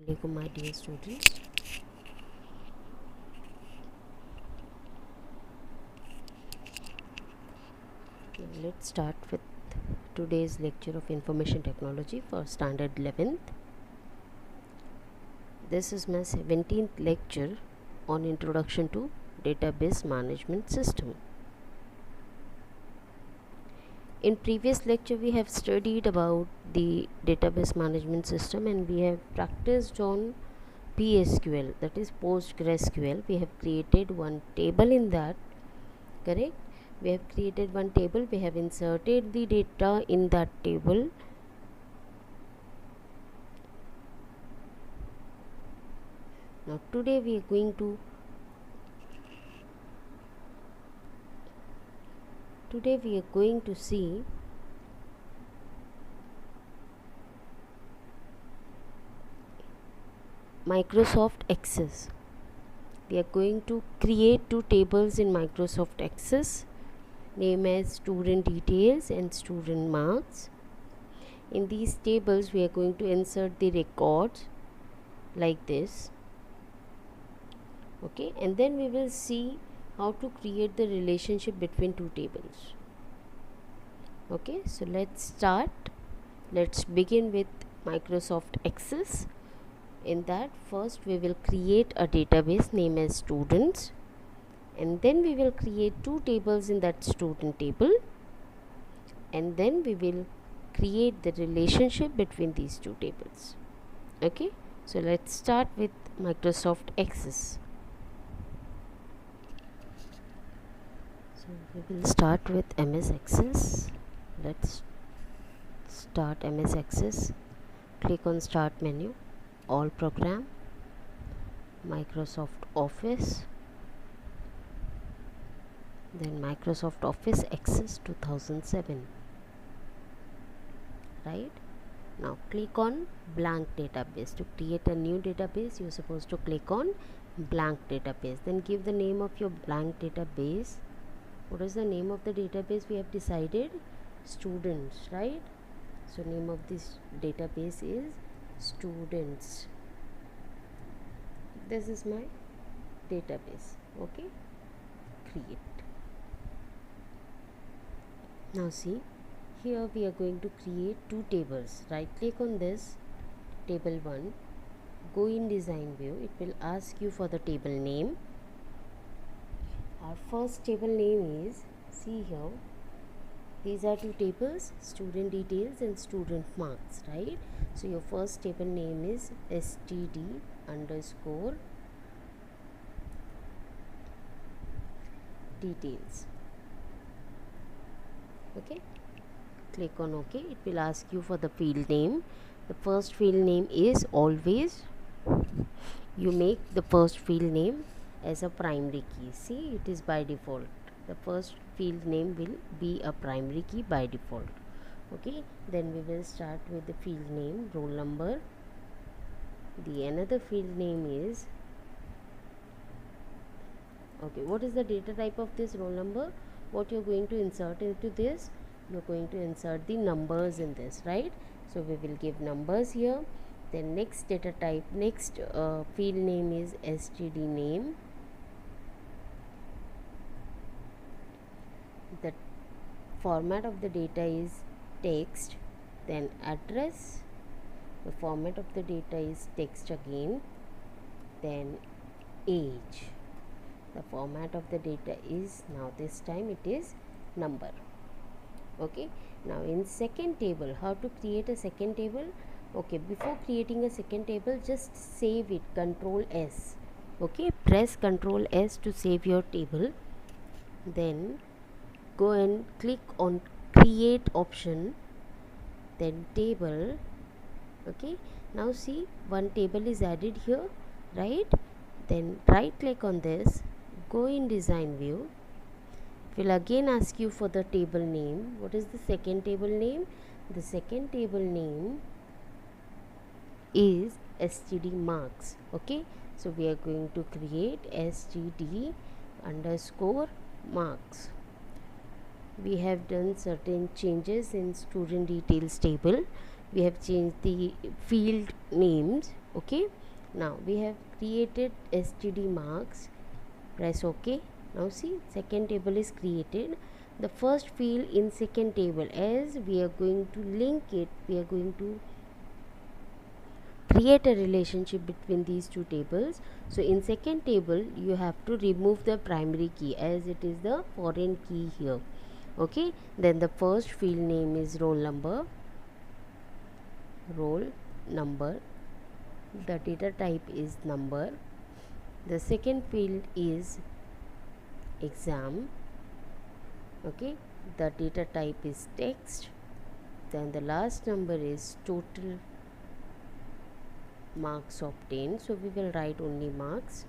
Assalamualaikum my dear students. Now let's start with today's lecture of information technology for standard 11th. This is my 17th lecture on introduction to database management system. In previous lecture we have studied about the database management system and we have practiced on PSQL, that is PostgreSQL. We have created one table in that, correct? We have created one table, we have inserted the data in that table. Now today we are going to see Microsoft Access. We are going to create two tables in Microsoft Access, name as student details and student marks. In these tables we are going to insert the records like this, okay, and then we will see how to create the relationship between two tables. Okay, so let's begin with Microsoft Access. In that, first we will create a database name as students, and then we will create two tables in that student table, and then we will create the relationship between these two tables. Okay, so let's start with Microsoft Access. So we will start with MS Access. Let's start MS Access. Click on Start menu, All Program, Microsoft Office, then Microsoft Office Access 2007. Right? Now click on blank database. To create a new database, you're supposed to click on blank database. Then give the name of your blank database. What is the name of the database we have decided? Students, right? So name of this database is students. This is my database. Okay, create. Now see, here we are going to create two tables. Right click on this, table 1, go in design view. It will ask you for the table name. Our first table name is, see here, these are two tables, student details and student marks, right? So your first table name is std underscore details. Okay, click on OK. It will ask you for the field name. The first field name is always, you make the first field name as a primary key. See, it is by default. The first field name will be a primary key by default. Okay, then we will start with the field name, roll number. The another field name is, okay, what is the data type of this roll number? What you're going to insert into this? You're going to insert the numbers in this, right? So we will give numbers here. Then next data type, next field name is std name. The format of the data is text, then address. The format of the data is text again, then age. The format of the data is, now this time it is number. Okay, now in second table, how to create a second table? Okay, before creating a second table, just save it, Control S. Okay, press Control S to save your table. Then go and click on create option, then table. Okay, now see, one table is added here, right? Then right click on this, go in design view. It will again ask you for the table name. What is the second table name? The second table name is std marks. Okay, so we are going to create std underscore marks. We have done certain changes in student details table. We have changed the field names. Okay, now we have created std marks. Press ok. Now see, second table is created. The first field in second table, as we are going to link it, we are going to create a relationship between these two tables. So in second table you have to remove the primary key, as it is the foreign key here. Okay, then the first field name is roll number, the data type is number, the second field is exam. Okay, the data type is text, then the last number is total marks obtained, so we will write only marks.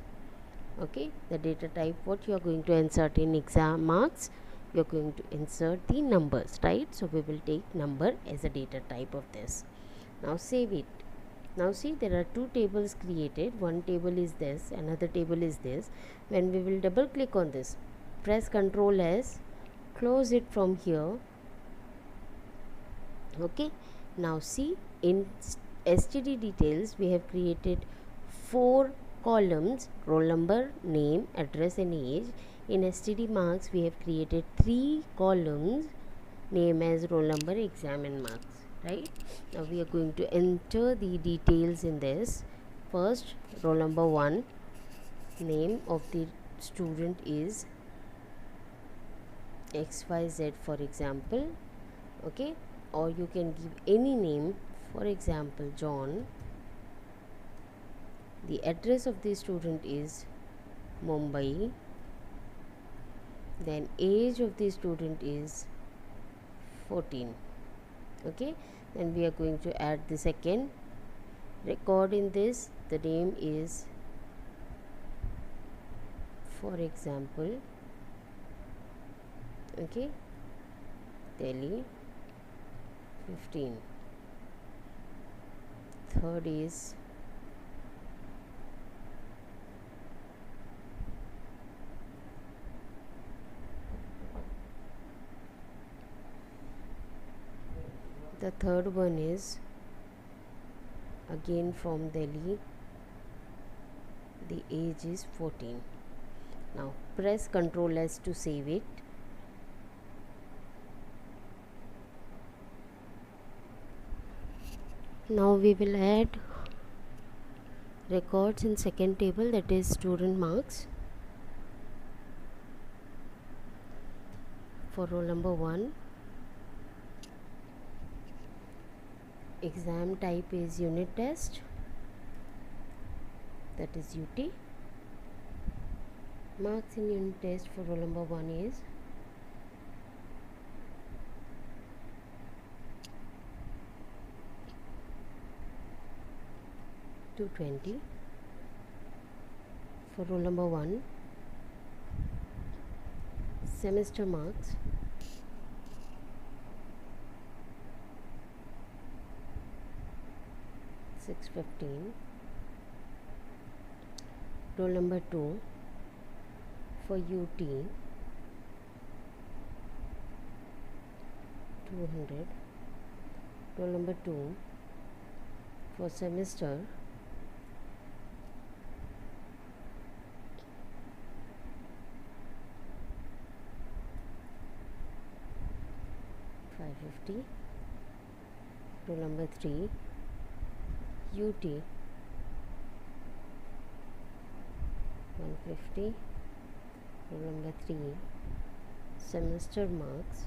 Okay, the data type, what you are going to insert in exam marks, you are going to insert the numbers, right? So we will take number as a data type of this. Now save it. Now see, there are two tables created. One table is this, another table is this. When we will double click on this, press Ctrl S, close it from here. Okay, now see, in std details we have created 4 columns: roll number, name, address and age. In std marks we have created 3 columns: name as roll number, exam and marks, right? Now we are going to enter the details in this. First, roll number 1, name of the student is XYZ, for example. Okay, or you can give any name, for example John. The address of the student is Mumbai. Then age of the student is 14. Okay, then we are going to add the second record in this. The name is, for example, okay, Delhi 15. Third is the third one is again from Delhi. The age is 14. Now press Ctrl S to save it. Now we will add records in second table, that is student marks. For roll number 1, exam type is unit test, that is UT. Marks in unit test for roll number 1 is 220. For roll number 1, semester marks 615. Roll number 2 for UT 200. Roll number 2 for semester 550. Roll number 3 UT 150. Roll number 3 semester marks,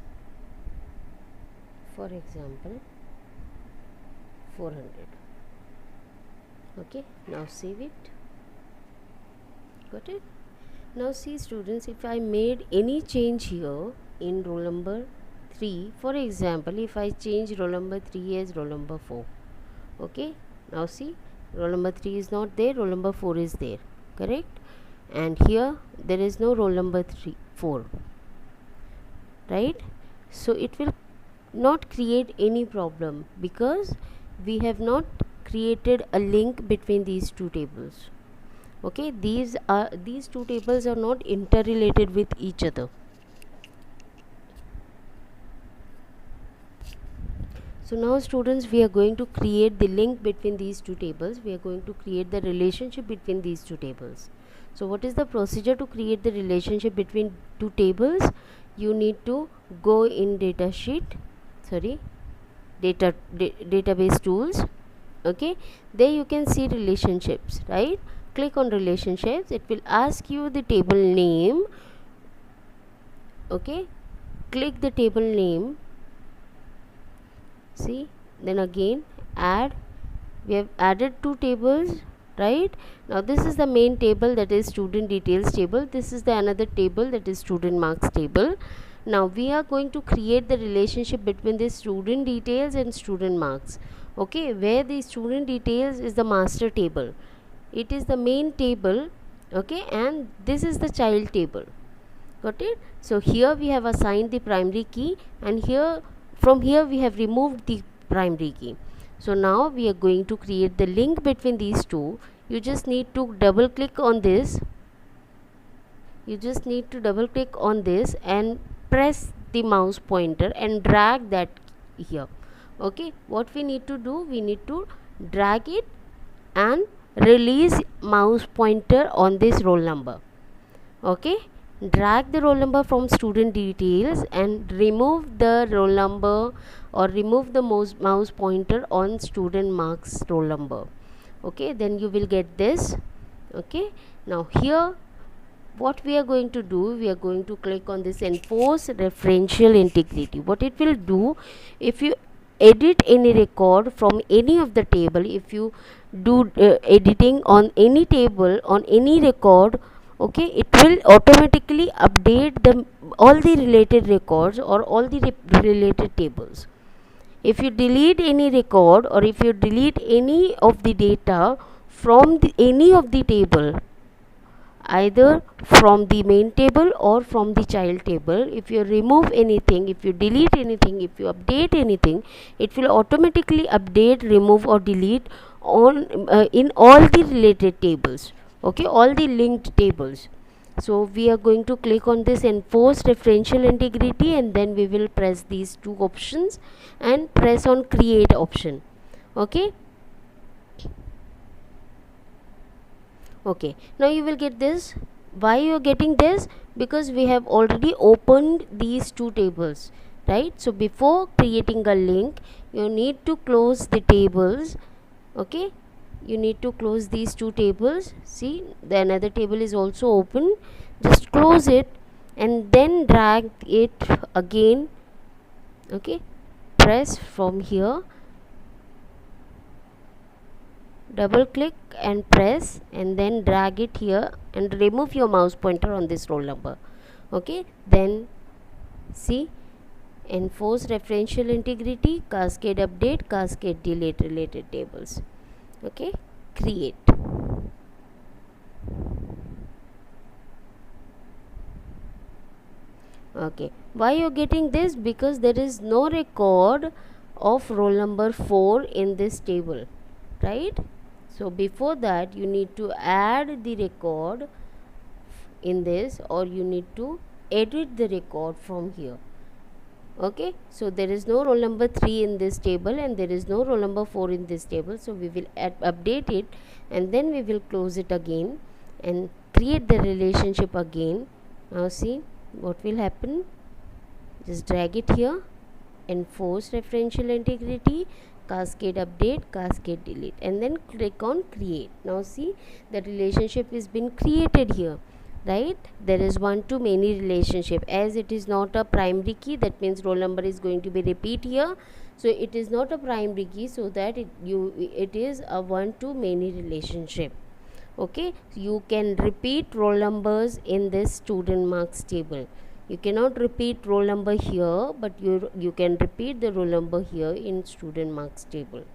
for example 400. Okay, now save it. Got it? Now see students, if I made any change here in roll number 3, for example if I change roll number 3 as roll number 4, okay, now see, roll number 3 is not there, roll number 4 is there, correct? And here there is no roll number 4, right? So it will not create any problem because we have not created a link between these two tables. Okay, these two tables are not interrelated with each other. So now students, we are going to create the link between these two tables. We are going to create the relationship between these two tables. So what is the procedure to create the relationship between two tables? You need to go in database tools. Okay, there you can see relationships, right? Click on relationships. It will ask you the table name. Okay, click the table name. See, then again add. We have added two tables, right? Now this is the main table, that is student details table. This is the another table, that is student marks table. Now we are going to create the relationship between the student details and student marks. Okay, where the student details is the master table, it is the main table. Okay, and this is the child table. Got it? So here we have assigned the primary key, and here from here we have removed the primary key. So now we are going to create the link between these two. You just need to double click on this. And press the mouse pointer and drag that here. Okay, what we need to do, we need to drag it and release mouse pointer on this roll number. Okay, drag the roll number from student details and remove the roll number, or remove the mouse pointer on student marks roll number. Okay, then you will get this. Okay, now here what we are going to do, we are going to click on this enforce referential integrity. What it will do, if you edit any record from any of the table, if you do editing on any table, on any record, okay, it will automatically update all the related records or all the related tables. If you delete any record, or if you delete any of the data from any of the table, either from the main table or from the child table, if you remove anything, if you delete anything, if you update anything, it will automatically update, remove or delete on in all the related tables. Okay, all the linked tables. So we are going to click on this enforce referential integrity, and then we will press these two options and press on create option. Okay, okay, now you will get this. Why you are getting this? Because we have already opened these two tables, right? So before creating a link, you need to close the tables. Okay, you need to close these two tables. See, the another table is also open. Just close it and then drag it again. Okay, press from here, double click and press, and then drag it here and remove your mouse pointer on this roll number. Okay, then see, enforce referential integrity, cascade update, cascade delete related tables. Okay, create. Okay, why you're getting this? Because there is no record of roll number 4 in this table, right? So before that you need to add the record in this, or you need to edit the record from here. Okay, so there is no roll number 3 in this table, and there is no roll number 4 in this table. So we will update it, and then we will close it again and create the relationship again. Now see what will happen. Just drag it here, enforce referential integrity, cascade update, cascade delete, and then click on create. Now see, the relationship is been created here, right? There is one to many relationship. As it is not a primary key, that means roll number is going to be repeat here. So it is not a primary key, so that it is a one to many relationship. Okay, you can repeat roll numbers in this student marks table. You cannot repeat roll number here, but you can repeat the roll number here in student marks table.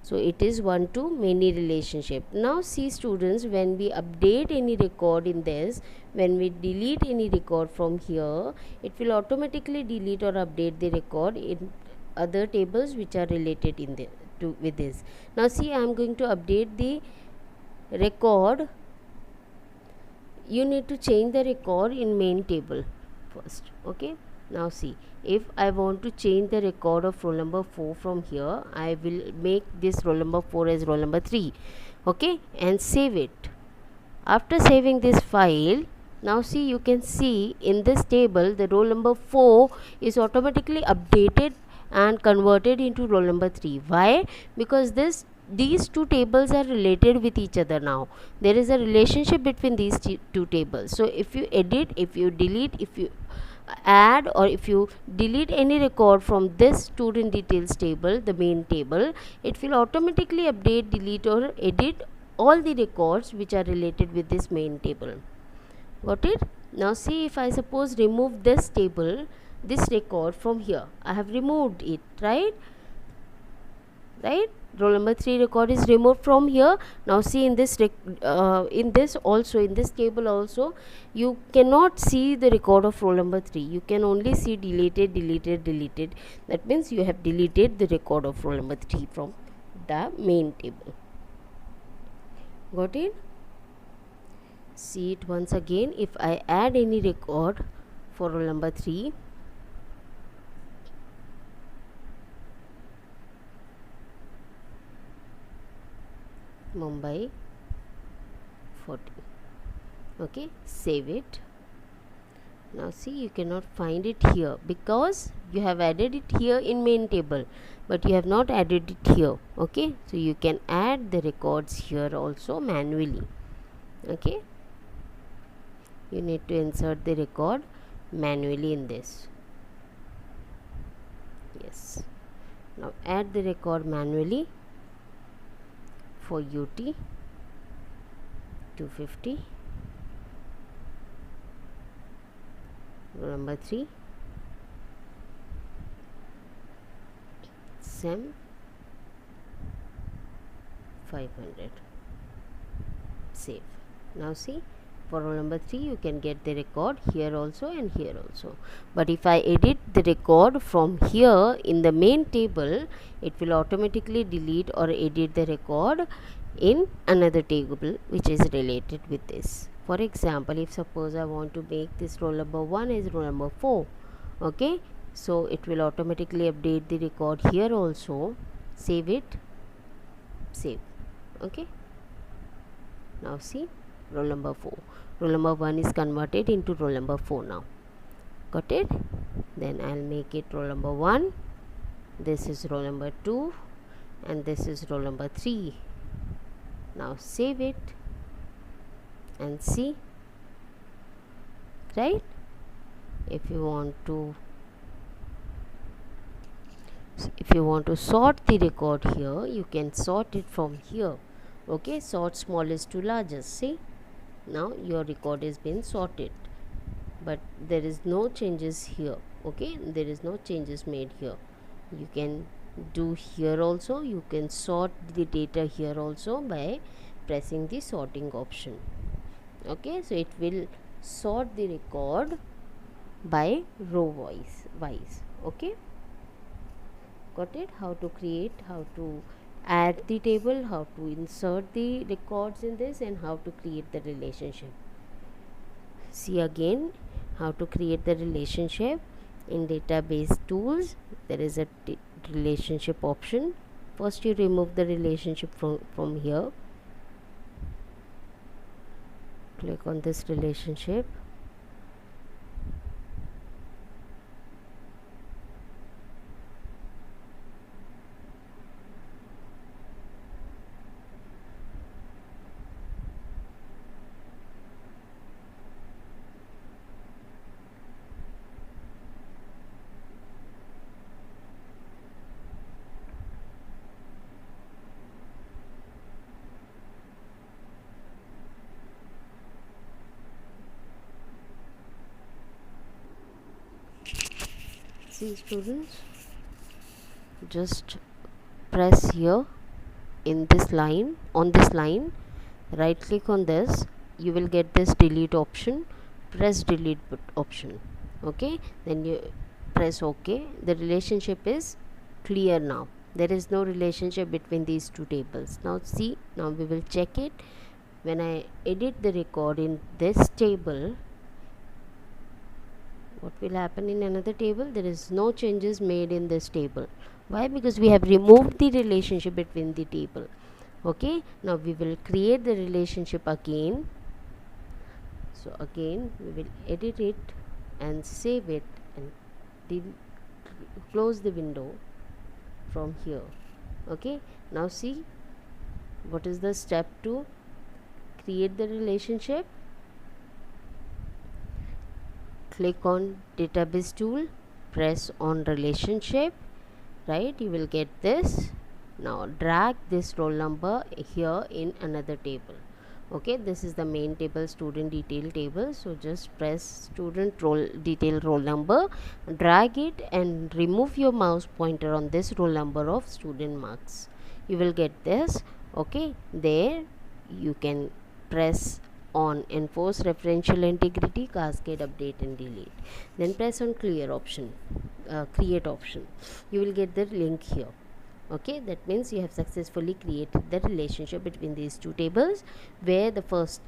So it is one to many relationship. Now see students, when we update any record in this, when we delete any record from here, it will automatically delete or update the record in other tables which are related in with this. Now see, I am going to update the record. You need to change the record in main table first. Okay, Now see, if I want to change the record of roll number 4 from here, I will make this roll number 4 as roll number 3, okay, and save it. After saving this file, now see, you can see in this table the roll number 4 is automatically updated and converted into roll number 3. Why? Because these two tables are related with each other now. There is a relationship between these two tables. So if you edit, if you delete, if you add, or if you delete any record from this student details table, the main table, it will automatically update, delete, or edit all the records which are related with this main table. Got it? Now see, if I suppose remove this table, this record from here, I have removed it, right? Roll number 3 record is removed from here. Now see, in this in this table also, you cannot see the record of roll number 3. You can only see deleted, deleted, deleted. That means you have deleted the record of roll number 3 from the main table. Got it? See it once again. If I add any record for roll number 3, Mumbai 40, okay, save it. Now see, you cannot find it here because you have added it here in main table, but you have not added it here, okay. So you can add the records here also manually, okay. You need to insert the record manually in this. Yes, now add the record manually for UT 250, roll number 3, SEM 500, save. Now see, for roll number 3 you can get the record here also and here also, but if I edit the record from here in the main table, it will automatically delete or edit the record in another table which is related with this. For example, if suppose I want to make this roll number 1 as roll number 4, okay, so it will automatically update the record here also. Save it, save, okay. Now see, roll number 4, roll number 1 is converted into roll number 4 now. Got it? Then I'll make it roll number 1, this is roll number 2, and this is roll number 3. Now save it and see, right? If you want to sort the record here, you can sort it from here, okay. Sort smallest to largest. See, now your record has been sorted, but there is no changes here, okay. There is no changes made here. You can do here also. You can sort the data here also by pressing the sorting option, okay. So it will sort the record by row wise, okay. Got it? How to create, how to add the table, how to insert the records in this, and how to create the relationship. See again how to create the relationship. In database tools, there is a relationship option. First you remove the relationship from here. Click on this relationship. See students, just press here in this line, on this line, right click on this, you will get this delete option. Press delete option, okay. Then you press OK. The relationship is clear now. There is no relationship between these two tables. Now see, now we will check it. When I edit the record in this table, What will happen in another table? There is no changes made in this table. Why? Because we have removed the relationship between the table. Okay, now we will create the relationship again. So again we will edit it and save it and close the window from here. Okay, now see what is the step to create the relationship. Click on database tool, press on relationship, right? You will get this. Now drag this roll number here in another table. Okay, this is the main table, student detail table. So just press student roll detail roll number, drag it and remove your mouse pointer on this roll number of student marks. You will get this. Okay, there you can press on enforce referential integrity, cascade, update and delete. Then press on clear option, create option. You will get the link here. Okay, that means you have successfully created the relationship between these two tables, where the first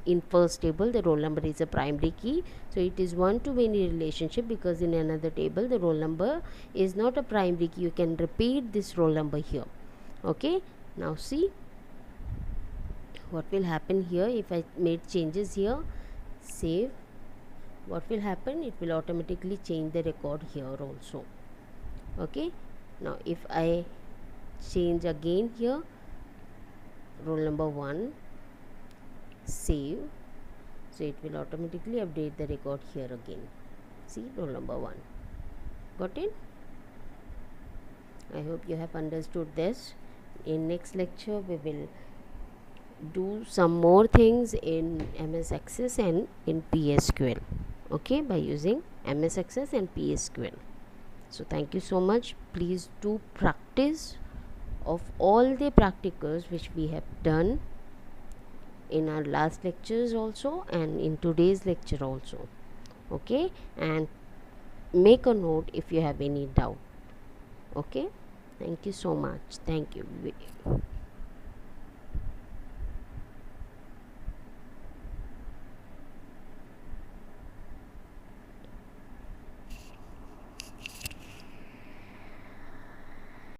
table the roll number is a primary key, so it is one to many relationship, because in another table the roll number is not a primary key. You can repeat this roll number here. Okay, now see what will happen here. If I made changes here, save, what will happen? It will automatically change the record here also. Okay, now if I change again here, roll number 1, save, so it will automatically update the record here again. See, roll number 1. Got it? I hope you have understood this. In next lecture we will do some more things in MS Access and in PSQL. Okay, by using MS Access and PSQL. So thank you so much. Please do practice of all the practicals which we have done in our last lectures also and in today's lecture also. Okay, and make a note if you have any doubt. Okay, thank you so much. Thank you.